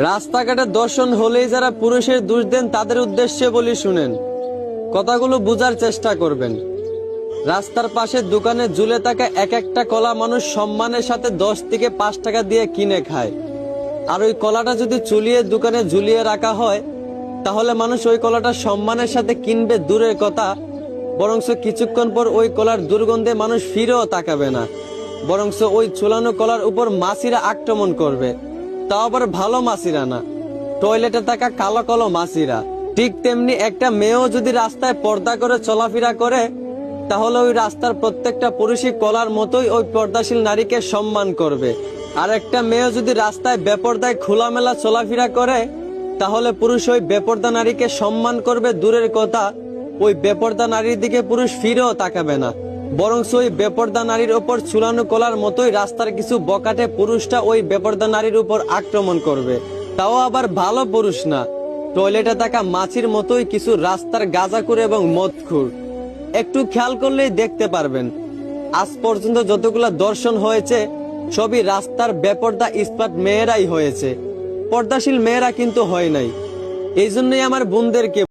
রাস্তাঘাটে দর্শন হলেই যারা পুরুষের দোষ দেন তাদের উদ্দেশ্যে বলি শুনেন, কথাগুলো বুঝার চেষ্টা করবেন। রাস্তার পাশে দোকানে ঝুলে থাকা এক একটা কলা মানুষ সম্মানের সাথে 10 থেকে 5 টাকা দিয়ে কিনে খায়। আর ওই কলাটা যদি চুলিয়ে দোকানে ঝুলিয়ে রাখা হয়, তাহলে মানুষ ওই কলাটা সম্মানের সাথে কিনবে দূরের কথা, বরংস কিছুক্ষণ পর ওই কলার দুর্গন্ধে মানুষ ফিরেও তাকাবে না, বরংস ওই ঝুলানো কলার উপর মাছিরা আক্রমণ করবে। তাও আবার ভালো মাছিরা না, টয়লেটে থাকা কালো কালো মাছিরা। ঠিক তেমনি একটা মেয়েও যদি রাস্তায় পর্দা করে চলাফেরা করে, তাহলে ওই রাস্তার প্রত্যেকটা পুরুষই কলার মতোই ওই পর্দাশীল নারীকে সম্মান করবে। আর একটা মেয়ে যদি রাস্তায় বেপর্দায় খোলামেলা চলাফেরা করে, তাহলে পুরুষ ওই বেপর্দা নারীকে সম্মান করবে দূরের কথা, ওই বেপর্দা নারীর দিকে পুরুষ ফিরেও তাকাবে না, বরং ওই বেপর্দা নারীর ওপর ঝুলানো কলার মতোই রাস্তার কিছু বকাটে পুরুষটা ওই বেপর্দা নারীর উপর আক্রমণ করবে। তাও আবার ভালো পুরুষ না, টয়লেটে থাকা মাছির মতোই কিছু রাস্তার গাঁজাখোর এবং মদখোর। একটু খেয়াল করলেই দেখতে পারবেন, আজ পর্যন্ত যতগুলা দর্শন হয়েছে সবই রাস্তার বেপর্দা ইস্পাত মেয়েরাই হয়েছে, পর্দাশীল মেয়েরা কিন্তু হয় নাই। এই জন্যই আমার বোনদেরকে